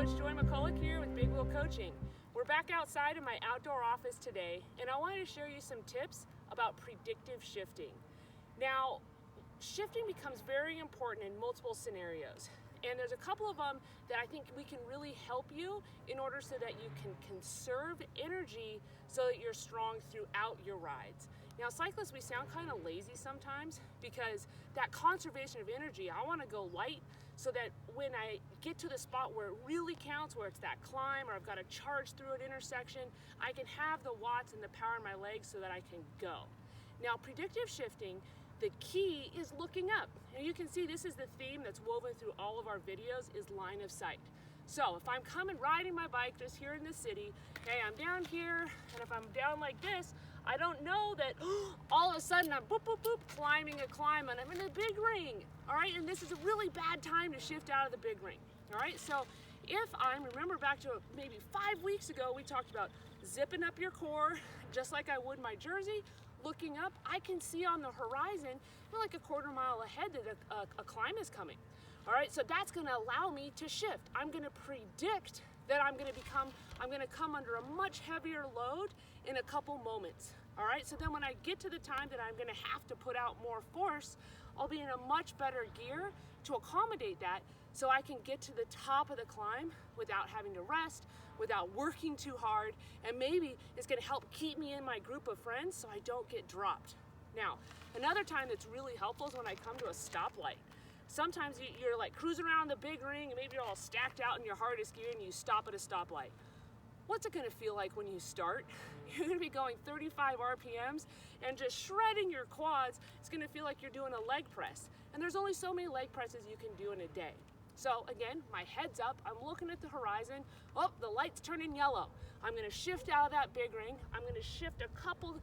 Coach Joy McCulloch here with Big Wheel Coaching. We're back outside in my outdoor office today, and I wanted to share you some tips about predictive shifting. Now, shifting becomes very important in multiple scenarios, and there's a couple of them that I think we can really help you in order so that you can conserve energy so that you're strong throughout your rides. Now, cyclists, we sound kind of lazy sometimes because that conservation of energy, I want to go light so that when I get to the spot where it really counts, where it's that climb or I've got to charge through an intersection, I can have the watts and the power in my legs so that I can go. Now, predictive shifting, the key is looking up. And you can see this is the theme that's woven through all of our videos, is line of sight. So if I'm riding my bike just here in the city, okay, I'm down here, and if I'm down like this, I don't know that all of a sudden I'm boop, boop, boop, climbing a climb and I'm in a big ring, all right? And this is a really bad time to shift out of the big ring, all right? So remember back to maybe 5 weeks ago, we talked about zipping up your core, just like I would my jersey, looking up, I can see on the horizon, like a quarter mile ahead that a climb is coming. All right, so that's gonna allow me to shift. I'm gonna predict that I'm gonna come under a much heavier load in a couple moments. All right, so then when I get to the time that I'm gonna have to put out more force, I'll be in a much better gear to accommodate that so I can get to the top of the climb without having to rest, without working too hard, and maybe it's gonna help keep me in my group of friends so I don't get dropped. Now, another time that's really helpful is when I come to a stoplight. Sometimes you're like cruising around the big ring and maybe you're all stacked out in your hardest gear and you stop at a stoplight. What's it gonna feel like when you start? You're gonna be going 35 RPMs and just shredding your quads. It's gonna feel like you're doing a leg press. And there's only so many leg presses you can do in a day. So again, my head's up, I'm looking at the horizon. Oh, the light's turning yellow. I'm gonna shift out of that big ring. I'm gonna shift a couple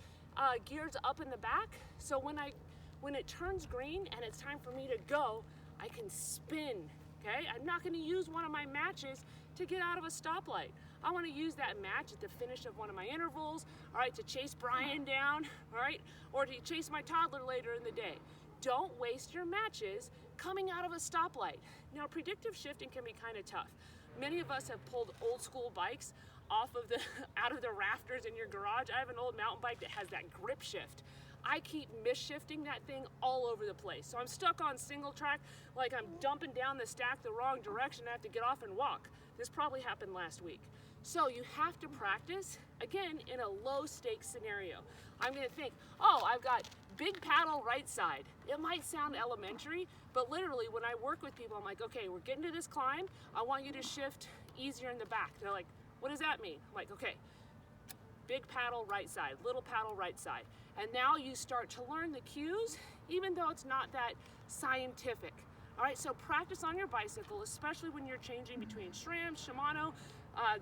gears up in the back. So when it turns green and it's time for me to go, I can spin. Okay, I'm not going to use one of my matches to get out of a stoplight. I want to use that match at the finish of one of my intervals, all right, to chase Brian down, all right, or to chase my toddler later in the day. Don't waste your matches coming out of a stoplight. Now, predictive shifting can be kind of tough. Many of us have pulled old school bikes out of the rafters in your garage. I have an old mountain bike that has that grip shift. I keep misshifting that thing all over the place. So I'm stuck on single track, like I'm dumping down the stack the wrong direction. I have to get off and walk. This probably happened last week. So you have to practice, again, in a low stakes scenario. I'm gonna think, oh, I've got big paddle right side. It might sound elementary, but literally when I work with people, I'm like, okay, we're getting to this climb. I want you to shift easier in the back. They're like, what does that mean? I'm like, okay. Big paddle right side, little paddle right side. And now you start to learn the cues, even though it's not that scientific. All right, so practice on your bicycle, especially when you're changing between SRAM, Shimano,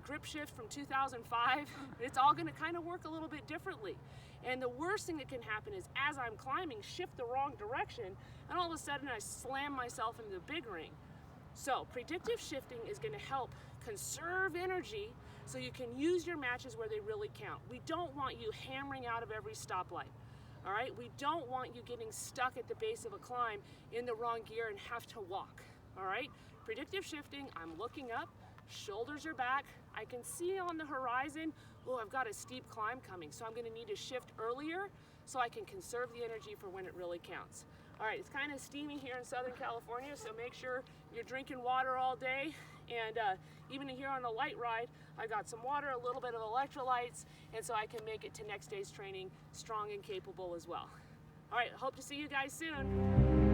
grip shift from 2005. It's all gonna kind of work a little bit differently. And the worst thing that can happen is as I'm climbing, shift the wrong direction, and all of a sudden I slam myself into the big ring. So predictive shifting is going to help conserve energy so you can use your matches where they really count. We don't want you hammering out of every stoplight, all right? We don't want you getting stuck at the base of a climb in the wrong gear and have to walk, all right? Predictive shifting, I'm looking up, shoulders are back. I can see on the horizon, oh, I've got a steep climb coming, so I'm going to need to shift earlier so I can conserve the energy for when it really counts. All right, it's kind of steamy here in Southern California, so make sure you're drinking water all day. And even here on a light ride, I got some water, a little bit of electrolytes, and so I can make it to next day's training strong and capable as well. All right, hope to see you guys soon.